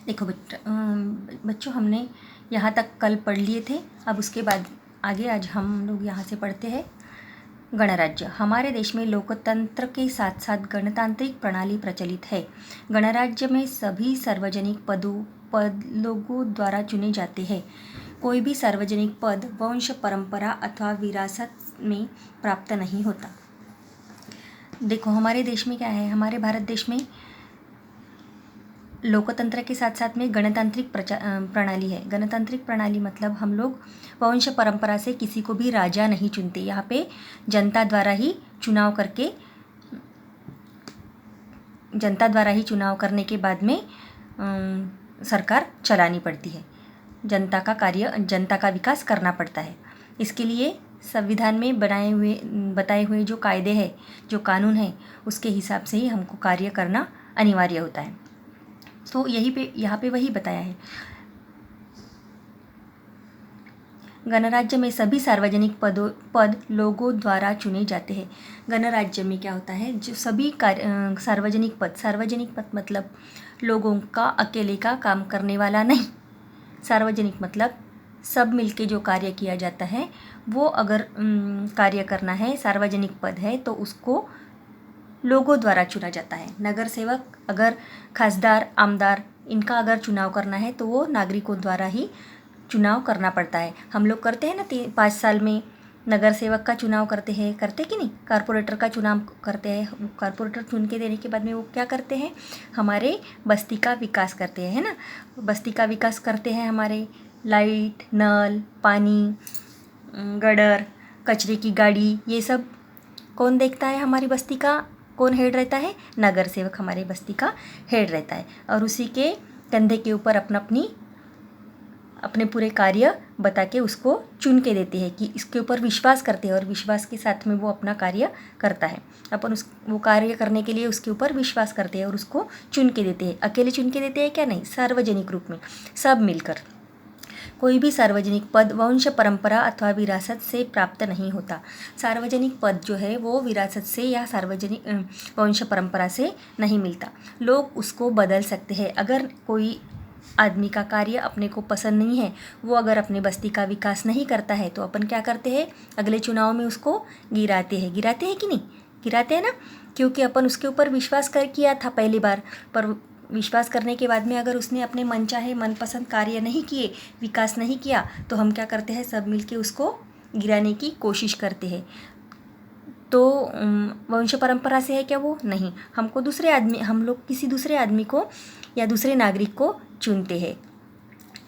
देखो बच्चों, हमने यहाँ तक कल पढ़ लिए थे। अब उसके बाद आगे आज हम लोग यहाँ से पढ़ते हैं गणराज्य। हमारे देश में लोकतंत्र के साथ साथ गणतांत्रिक प्रणाली प्रचलित है। गणराज्य में सभी सार्वजनिक पद लोगों द्वारा चुने जाते हैं। कोई भी सार्वजनिक पद वंश, परंपरा अथवा विरासत में प्राप्त नहीं होता। देखो हमारे देश में क्या है, हमारे भारत देश में लोकतंत्र के साथ साथ में गणतांत्रिक प्रणाली है। गणतांत्रिक प्रणाली मतलब हम लोग वंश परंपरा से किसी को भी राजा नहीं चुनते। यहाँ पे जनता द्वारा ही चुनाव करने के बाद में सरकार चलानी पड़ती है। जनता का विकास करना पड़ता है। इसके लिए संविधान में बताए हुए जो कायदे हैं, जो कानून है, उसके हिसाब से ही हमको कार्य करना अनिवार्य होता है। तो यहाँ पे वही बताया है। गणराज्य में सभी सार्वजनिक पद लोगों द्वारा चुने जाते हैं। गणराज्य में क्या होता है, जो सभी सार्वजनिक पद मतलब लोगों का अकेले का काम करने वाला नहीं। सार्वजनिक मतलब सब मिलके जो कार्य किया जाता है, वो अगर कार्य करना है, सार्वजनिक पद है, तो उसको लोगों द्वारा चुना जाता है। नगर सेवक, अगर खासदार, आमदार, इनका अगर चुनाव करना है तो वो नागरिकों द्वारा ही चुनाव करना पड़ता है। हम लोग करते हैं ना 5 साल में नगर सेवक का चुनाव करते कि नहीं, कारपोरेटर का चुनाव करते हैं। कारपोरेटर चुन के देने के बाद में वो क्या करते हैं, हमारे बस्ती का विकास करते हैं, है ना। बस्ती का विकास करते हैं, हमारे लाइट, नल, पानी, गटर, कचरे की गाड़ी, ये सब कौन देखता है, हमारी बस्ती का कौन हेड रहता है, नगर सेवक हमारे बस्ती का हेड रहता है। और उसी के कंधे के ऊपर अपने पूरे कार्य बता के उसको चुन के देते हैं कि इसके ऊपर विश्वास करते हैं, और विश्वास के साथ में वो अपना कार्य करता है। वो कार्य करने के लिए उसके ऊपर विश्वास करते हैं और उसको चुन के देते हैं। अकेले चुन के देते हैं क्या, नहीं, सार्वजनिक रूप में सब मिलकर। कोई भी सार्वजनिक पद वंश, परंपरा अथवा विरासत से प्राप्त नहीं होता। सार्वजनिक पद जो है वो विरासत से या सार्वजनिक वंश परंपरा से नहीं मिलता। लोग उसको बदल सकते हैं। अगर कोई आदमी का कार्य अपने को पसंद नहीं है, वो अगर अपने बस्ती का विकास नहीं करता है, तो अपन क्या करते हैं, अगले चुनाव में उसको गिराते हैं कि नहीं, गिराते हैं ना। क्योंकि अपन उसके ऊपर विश्वास किया था पहली बार, पर विश्वास करने के बाद में अगर उसने अपने मनचाहे मनपसंद कार्य नहीं किए, विकास नहीं किया, तो हम क्या करते हैं, सब मिलके उसको गिराने की कोशिश करते हैं। तो वंश परंपरा से है क्या, वो नहीं, हम लोग किसी दूसरे आदमी को या दूसरे नागरिक को चुनते हैं,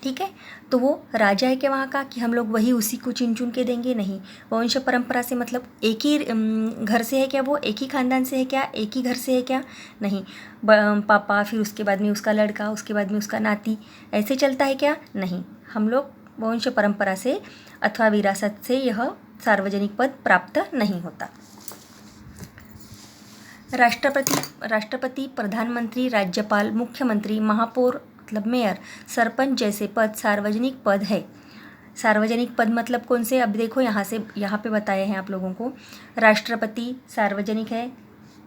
ठीक है। तो वो राजा है क्या वहाँ का, कि हम लोग वही उसी को चुन के देंगे, नहीं। वंश परंपरा से मतलब एक ही घर से है क्या, वो एक ही खानदान से है क्या, एक ही घर से है क्या, नहीं। पापा, फिर उसके बाद में उसका लड़का, उसके बाद में उसका नाती, ऐसे चलता है क्या, नहीं। हम लोग वंश परंपरा से अथवा विरासत से यह सार्वजनिक पद प्राप्त नहीं होता। राष्ट्रपति, प्रधानमंत्री, राज्यपाल, मुख्यमंत्री, महापौर मतलब मेयर, सरपंच जैसे पद सार्वजनिक पद है। सार्वजनिक पद मतलब कौन से, अब देखो यहाँ पे बताए हैं आप लोगों को। राष्ट्रपति सार्वजनिक है,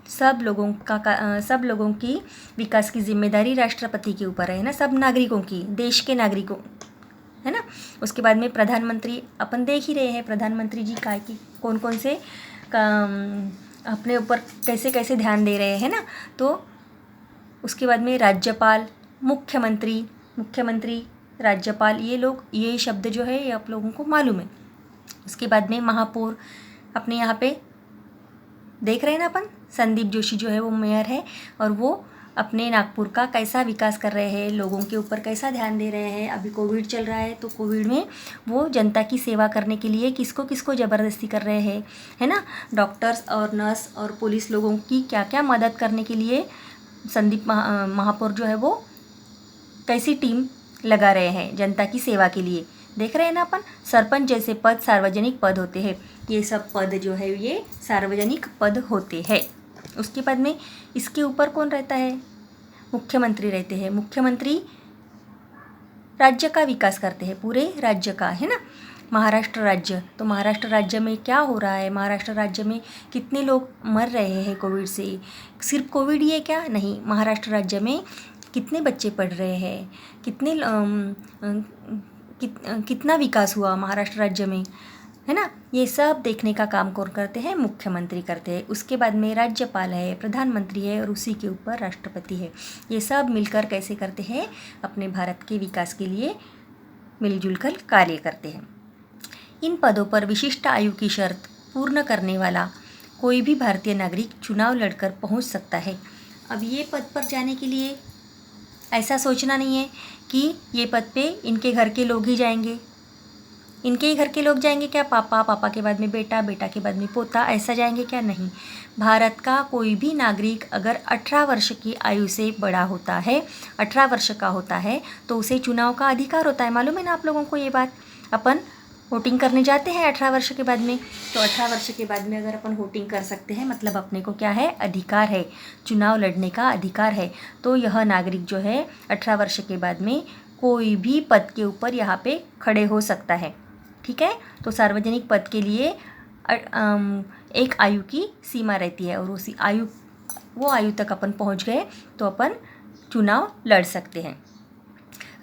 सब लोगों की विकास की जिम्मेदारी राष्ट्रपति के ऊपर है ना, सब नागरिकों की, देश के नागरिकों, है ना। उसके बाद में प्रधानमंत्री, अपन देख ही रहे हैं प्रधानमंत्री जी का कि कौन से अपने ऊपर कैसे कैसे ध्यान दे रहे हैं ना। तो उसके बाद में राज्यपाल, मुख्यमंत्री, राज्यपाल, ये शब्द जो है ये आप लोगों को मालूम है। उसके बाद में महापौर, अपने यहाँ पे देख रहे हैं ना अपन, संदीप जोशी जो है वो मेयर है, और वो अपने नागपुर का कैसा विकास कर रहे हैं, लोगों के ऊपर कैसा ध्यान दे रहे हैं। अभी कोविड चल रहा है, तो कोविड में वो जनता की सेवा करने के लिए किसको ज़बरदस्ती कर रहे हैं, है ना। डॉक्टर्स और नर्स और पुलिस लोगों की क्या क्या मदद करने के लिए संदीप महापौर जो है वो कैसी टीम लगा रहे हैं जनता की सेवा के लिए, देख रहे हैं ना अपन। सरपंच जैसे पद सार्वजनिक पद होते हैं। ये सब पद जो है ये सार्वजनिक पद होते हैं। उसके बाद में इसके ऊपर कौन रहता है, मुख्यमंत्री रहते हैं। मुख्यमंत्री राज्य का विकास करते हैं, पूरे राज्य का, है ना। महाराष्ट्र राज्य, तो महाराष्ट्र राज्य में क्या हो रहा है, महाराष्ट्र राज्य में कितने लोग मर रहे हैं कोविड से। सिर्फ कोविड ही है क्या, नहीं, महाराष्ट्र राज्य में कितने बच्चे पढ़ रहे हैं, कितना विकास हुआ महाराष्ट्र राज्य में, है ना। ये सब देखने का काम कौन करते हैं? मुख्यमंत्री करते हैं। उसके बाद में राज्यपाल है, प्रधानमंत्री है और उसी के ऊपर राष्ट्रपति है। ये सब मिलकर कैसे करते हैं? अपने भारत के विकास के लिए मिलजुल कर कार्य करते हैं। इन पदों पर विशिष्ट आयु की शर्त पूर्ण करने वाला कोई भी भारतीय नागरिक चुनाव लड़कर पहुंच सकता है। अब ये पद पर जाने के लिए ऐसा सोचना नहीं है कि ये पद पे इनके घर के लोग ही जाएंगे, इनके ही घर के लोग जाएंगे क्या? पापा के बाद में बेटा, बेटा के बाद में पोता, ऐसा जाएंगे क्या? नहीं। भारत का कोई भी नागरिक अगर 18 वर्ष की आयु से बड़ा होता है, 18 वर्ष का होता है, तो उसे चुनाव का अधिकार होता है। मालूम है ना आप लोगों को ये बात? अपन वोटिंग करने जाते हैं 18 वर्ष के बाद में, तो 18 वर्ष के बाद में अगर अपन वोटिंग कर सकते हैं, मतलब अपने को क्या है? अधिकार है, चुनाव लड़ने का अधिकार है। तो यह नागरिक जो है 18 वर्ष के बाद में कोई भी पद के ऊपर यहाँ पे खड़े हो सकता है। ठीक है। तो सार्वजनिक पद के लिए एक आयु की सीमा रहती है और वो आयु तक अपन पहुंच गए तो अपन चुनाव लड़ सकते हैं।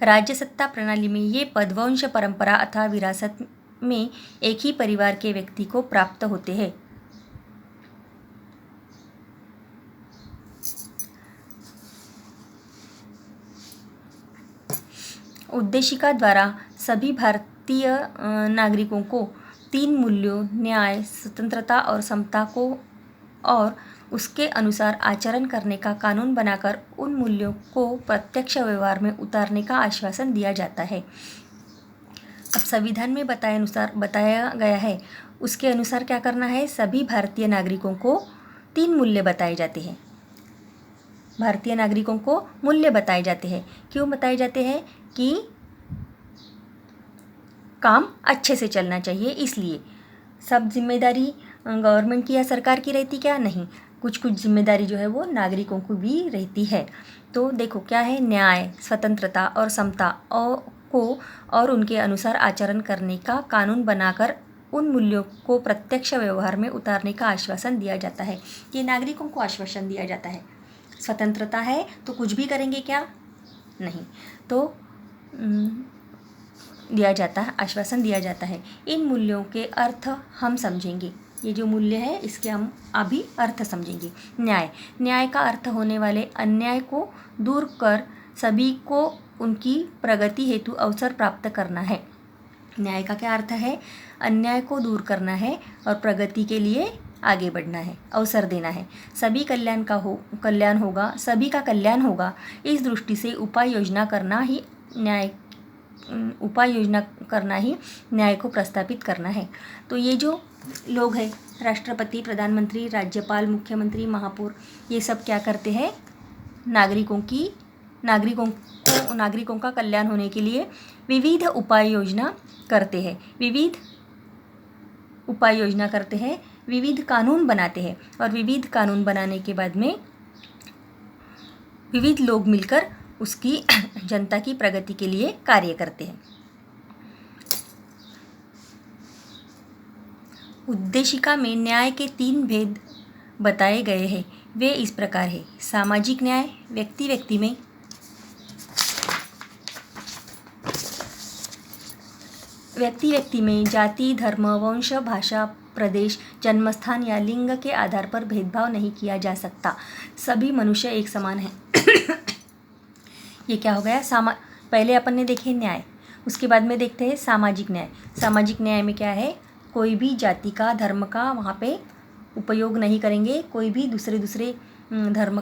राज्य सत्ता प्रणाली में ये पद वंश परंपरा अथवा विरासत में एक ही परिवार के व्यक्ति को प्राप्त होते हैं। उद्देशिका द्वारा सभी भारतीय नागरिकों को 3 मूल्यों न्याय, स्वतंत्रता और समता को और उसके अनुसार आचरण करने का कानून बनाकर उन मूल्यों को प्रत्यक्ष व्यवहार में उतारने का आश्वासन दिया जाता है। अब संविधान में बताया गया है, उसके अनुसार क्या करना है? सभी भारतीय नागरिकों को 3 मूल्य बताए जाते हैं। भारतीय नागरिकों को मूल्य बताए जाते हैं। क्यों बताए जाते हैं? कि काम अच्छे से चलना चाहिए, इसलिए। सब जिम्मेदारी गवर्नमेंट की या सरकार की रहती क्या? नहीं, कुछ जिम्मेदारी जो है वो नागरिकों को भी रहती है। तो देखो क्या है? न्याय, स्वतंत्रता और समता और उनके अनुसार आचरण करने का कानून बनाकर उन मूल्यों को प्रत्यक्ष व्यवहार में उतारने का आश्वासन दिया जाता है। ये नागरिकों को आश्वासन दिया जाता है। स्वतंत्रता है तो कुछ भी करेंगे क्या? नहीं। तो दिया जाता है, आश्वासन दिया जाता है। इन मूल्यों के अर्थ हम समझेंगे। ये जो मूल्य है इसके हम अभी अर्थ समझेंगे। न्याय का अर्थ होने वाले अन्याय को दूर कर सभी को उनकी प्रगति हेतु अवसर प्राप्त करना है। न्याय का क्या अर्थ है? अन्याय को दूर करना है और प्रगति के लिए आगे बढ़ना है, अवसर देना है। सभी सभी का कल्याण होगा, इस दृष्टि से उपाय योजना करना ही न्याय को प्रस्थापित करना है। तो ये जो लोग हैं, राष्ट्रपति, प्रधानमंत्री, राज्यपाल, मुख्यमंत्री, महापौर, ये सब क्या करते हैं? नागरिकों का कल्याण होने के लिए विविध उपाय योजना करते हैं, विविध कानून बनाते हैं और विविध कानून बनाने के बाद में विविध लोग मिलकर उसकी जनता की प्रगति के लिए कार्य करते हैं। उद्देशिका में न्याय के 3 भेद बताए गए हैं। वे इस प्रकार है। सामाजिक न्याय, व्यक्ति में जाति, धर्म, वंश, भाषा, प्रदेश, जन्मस्थान या लिंग के आधार पर भेदभाव नहीं किया जा सकता। सभी मनुष्य एक समान हैं। ये क्या हो गया? पहले अपन ने देखे न्याय, उसके बाद में देखते हैं सामाजिक न्याय। सामाजिक न्याय में क्या है? कोई भी जाति का, धर्म का वहाँ पे उपयोग नहीं करेंगे। कोई भी दूसरे धर्म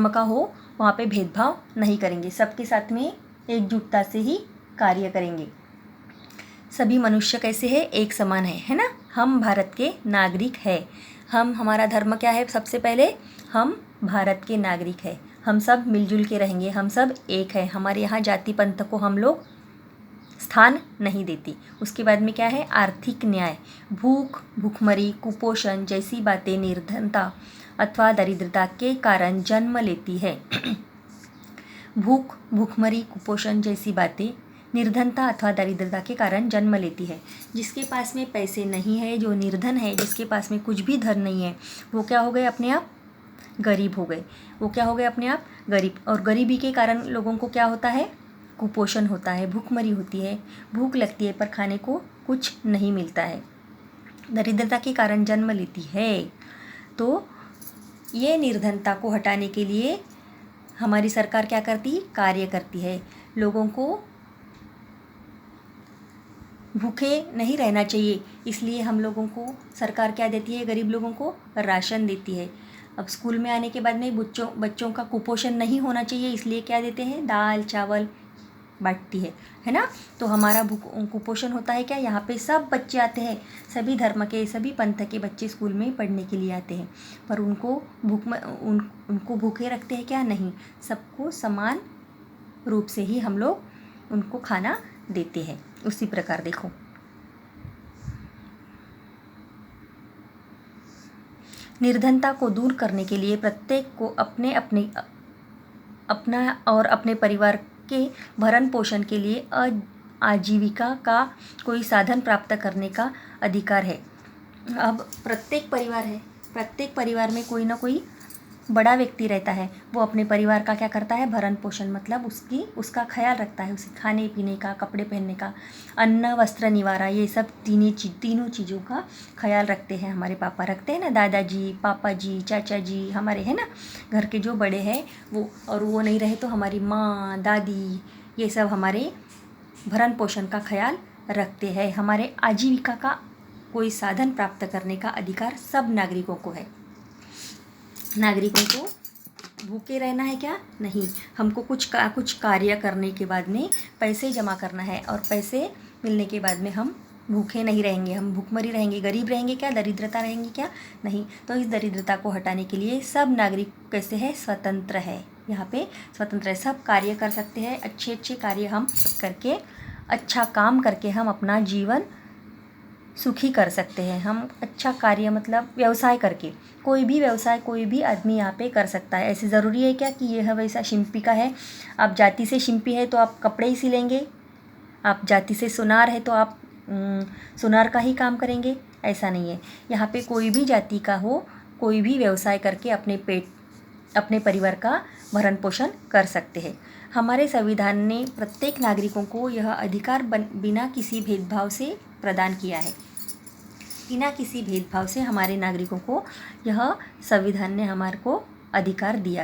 का हो वहाँ पे भेदभाव नहीं करेंगे। सबके साथ में एकजुटता से ही कार्य करेंगे। सभी मनुष्य कैसे है? एक समान है ना। हम भारत के नागरिक हैं। हमारा धर्म क्या है? सबसे पहले हम भारत के नागरिक हैं। हम सब मिलजुल के रहेंगे, हम सब एक है। हमारे यहाँ जाति पंथ को हम लोग स्थान नहीं देती। उसके बाद में क्या है? आर्थिक न्याय। भूखमरी, कुपोषण जैसी बातें निर्धनता अथवा दरिद्रता के कारण जन्म लेती है। भूखमरी, कुपोषण जैसी बातें निर्धनता अथवा दरिद्रता के कारण जन्म लेती है। जिसके पास में पैसे नहीं है, जो निर्धन है, जिसके पास में कुछ भी धन नहीं है, वो क्या हो गए? अपने आप गरीब हो गए। वो क्या हो गए अपने आप गरीब, और गरीबी के कारण लोगों को क्या होता है, कुपोषण होता है, भूखमरी होती है, भूख लगती है पर खाने को कुछ नहीं मिलता है, दरिद्रता के कारण जन्म लेती है। तो ये निर्धनता को हटाने के लिए हमारी सरकार क्या करती, कार्य करती है। लोगों को भूखे नहीं रहना चाहिए, इसलिए हम लोगों को सरकार क्या देती है, गरीब लोगों को राशन देती है। अब स्कूल में आने के बाद में बच्चों का कुपोषण नहीं होना चाहिए, इसलिए क्या देते हैं, दाल चावल बांटती है ना। तो हमारा कुपोषण होता है क्या, यहाँ पे सब बच्चे आते हैं, सभी धर्म के सभी पंथ के बच्चे स्कूल में पढ़ने के लिए आते हैं, पर उनको भूखे रखते हैं क्या, नहीं, सबको समान रूप से ही हम लोग उनको खाना देते हैं। उसी प्रकार देखो, निर्धनता को दूर करने के लिए प्रत्येक को अपना और अपने परिवार के भरण पोषण के लिए आजीविका का कोई साधन प्राप्त करने का अधिकार है। अब प्रत्येक परिवार में कोई ना कोई बड़ा व्यक्ति रहता है, वो अपने परिवार का क्या करता है, भरण पोषण, मतलब उसका ख्याल रखता है, उसे खाने पीने का, कपड़े पहनने का, अन्न वस्त्र निवारा, ये सब तीनों चीज़ों का ख्याल रखते हैं। हमारे पापा रखते हैं ना, दादाजी, पापा जी, चाचा जी, हमारे है ना घर के जो बड़े हैं वो, और वो नहीं रहे तो हमारी माँ, दादी, ये सब हमारे भरण पोषण का ख्याल रखते हैं। हमारे आजीविका का कोई साधन प्राप्त करने का अधिकार सब नागरिकों को है। नागरिकों को भूखे रहना है क्या, नहीं, हमको कुछ कार्य करने के बाद में पैसे जमा करना है, और पैसे मिलने के बाद में हम भूखे नहीं रहेंगे, हम भूखमरी रहेंगे, गरीब रहेंगे क्या, दरिद्रता रहेंगे क्या, नहीं। तो इस दरिद्रता को हटाने के लिए सब नागरिक कैसे है, स्वतंत्र है, यहाँ पे स्वतंत्र है, सब कार्य कर सकते हैं, अच्छे कार्य हम करके, अच्छा काम करके हम अपना जीवन सुखी कर सकते हैं। हम अच्छा कार्य मतलब व्यवसाय करके, कोई भी व्यवसाय कोई भी आदमी यहाँ पे कर सकता है। ऐसे ज़रूरी है क्या कि यह वैसा शिल्पी का है, आप जाति से शिल्पी है तो आप कपड़े ही सिलेंगे, आप जाति से सुनार है तो आप सुनार का ही काम करेंगे, ऐसा नहीं है। यहाँ पे कोई भी जाति का हो, कोई भी व्यवसाय करके अपने परिवार का भरण पोषण कर सकते हैं। हमारे संविधान ने प्रत्येक नागरिकों को यह अधिकार बिना किसी भेदभाव से प्रदान किया है। बिना किसी भेदभाव से हमारे नागरिकों को यह संविधान ने हमारे को अधिकार दिया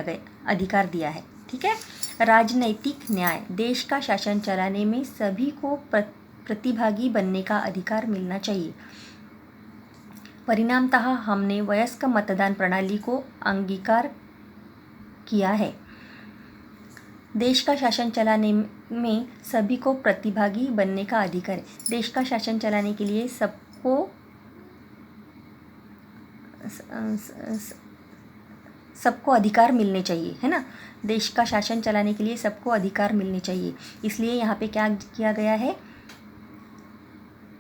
है, ठीक है। राजनैतिक न्याय, देश का शासन चलाने में सभी को प्रतिभागी बनने का अधिकार मिलना चाहिए। परिणामतः हमने वयस्क मतदान प्रणाली को अंगीकार किया है। देश का शासन चलाने में सभी को प्रतिभागी बनने का अधिकार है। देश का शासन चलाने के लिए सबको अधिकार मिलने चाहिए, है ना। देश का शासन चलाने के लिए सबको अधिकार मिलने चाहिए, इसलिए यहाँ पे क्या किया गया है,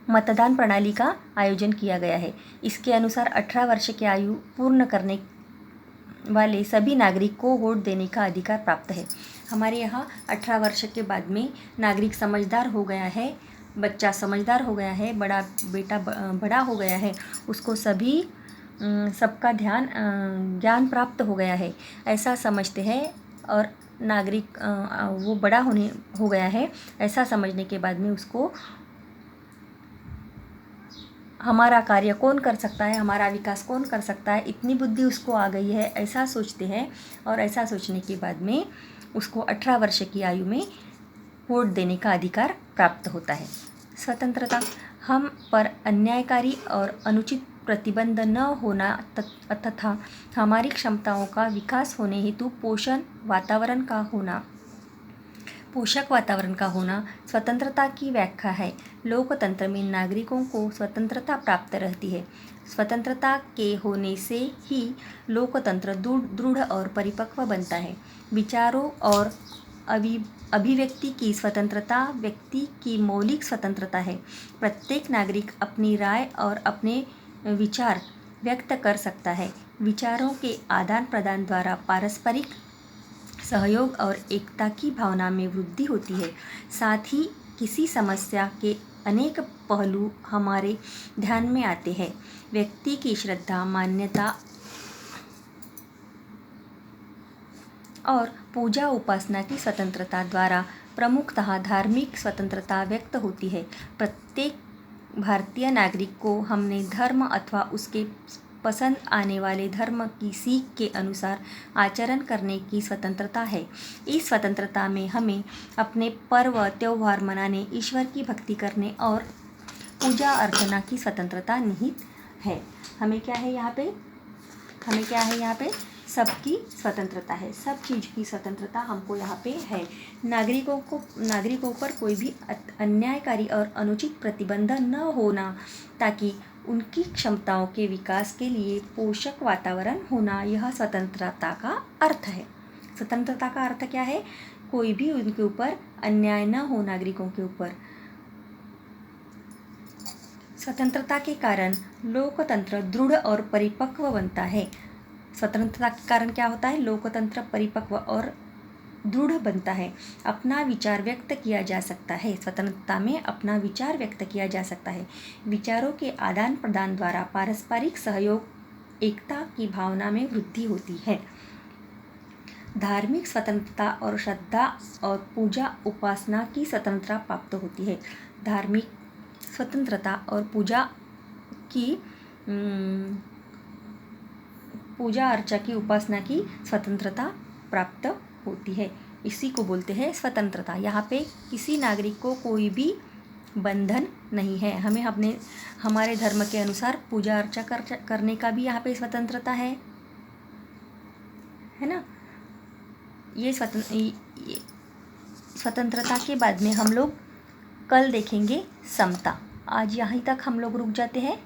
मतदान प्रणाली का आयोजन किया गया है। इसके अनुसार 18 वर्ष की आयु पूर्ण करने वाले सभी नागरिक को वोट देने का अधिकार प्राप्त है। हमारे यहाँ 18 वर्ष के बाद में नागरिक समझदार हो गया है, बच्चा समझदार हो गया है, बेटा बड़ा हो गया है, उसको सबका ज्ञान प्राप्त हो गया है, ऐसा समझते हैं। और नागरिक वो बड़ा हो गया है, ऐसा समझने के बाद में उसको हमारा कार्य कौन कर सकता है, हमारा विकास कौन कर सकता है, इतनी बुद्धि उसको आ गई है, ऐसा सोचते हैं। और ऐसा सोचने के बाद में उसको 18 वर्ष की आयु में वोट देने का अधिकार प्राप्त होता है। स्वतंत्रता, हम पर अन्यायकारी और अनुचित प्रतिबंध न होना तथा हमारी क्षमताओं का विकास होने हेतु पोषक वातावरण का होना स्वतंत्रता की व्याख्या है। लोकतंत्र में नागरिकों को स्वतंत्रता प्राप्त रहती है। स्वतंत्रता के होने से ही लोकतंत्र दृढ़ और परिपक्व बनता है। विचारों और अभिव्यक्ति की स्वतंत्रता व्यक्ति की मौलिक स्वतंत्रता है। प्रत्येक नागरिक अपनी राय और अपने विचार व्यक्त कर सकता है। विचारों के आदान प्रदान द्वारा पारस्परिक सहयोग और एकता की भावना में वृद्धि होती है। साथ ही किसी समस्या के अनेक पहलू हमारे ध्यान में आते हैं। व्यक्ति की श्रद्धा, मान्यता और पूजा उपासना की स्वतंत्रता द्वारा प्रमुखतः धार्मिक स्वतंत्रता व्यक्त होती है। प्रत्येक भारतीय नागरिक को हमने धर्म अथवा उसके पसंद आने वाले धर्म की सीख के अनुसार आचरण करने की स्वतंत्रता है। इस स्वतंत्रता में हमें अपने पर्व त्योहार मनाने, ईश्वर की भक्ति करने और पूजा अर्चना की स्वतंत्रता निहित है। हमें क्या है यहाँ पे? हमें क्या है यहाँ पे? सबकी स्वतंत्रता है, सब चीज़ की स्वतंत्रता हमको यहाँ पे है। नागरिकों पर कोई भी अन्यायकारी और अनुचित प्रतिबंध न होना, ताकि उनकी क्षमताओं के विकास के लिए पोषक वातावरण होना, यह स्वतंत्रता का अर्थ है। स्वतंत्रता का अर्थ क्या है? कोई भी उनके ऊपर अन्याय न हो, नागरिकों के ऊपर। स्वतंत्रता के कारण लोकतंत्र दृढ़ और परिपक्व बनता है। स्वतंत्रता के कारण क्या होता है? लोकतंत्र परिपक्व और दृढ़ बनता है। अपना विचार व्यक्त किया जा सकता है। स्वतंत्रता में अपना विचार व्यक्त किया जा सकता है। विचारों के आदान प्रदान द्वारा पारस्परिक सहयोग, एकता की भावना में वृद्धि होती है। धार्मिक स्वतंत्रता और श्रद्धा और पूजा उपासना की स्वतंत्रता प्राप्त होती है। धार्मिक स्वतंत्रता और पूजा अर्चा की उपासना की स्वतंत्रता प्राप्त होती है। इसी को बोलते हैं स्वतंत्रता। यहाँ पे किसी नागरिक को कोई भी बंधन नहीं है। हमें हमारे धर्म के अनुसार पूजा अर्चा करने का भी यहाँ पे स्वतंत्रता है ना। ये स्वतंत्रता के बाद में हम लोग कल देखेंगे समता। आज यहीं तक हम लोग रुक जाते हैं।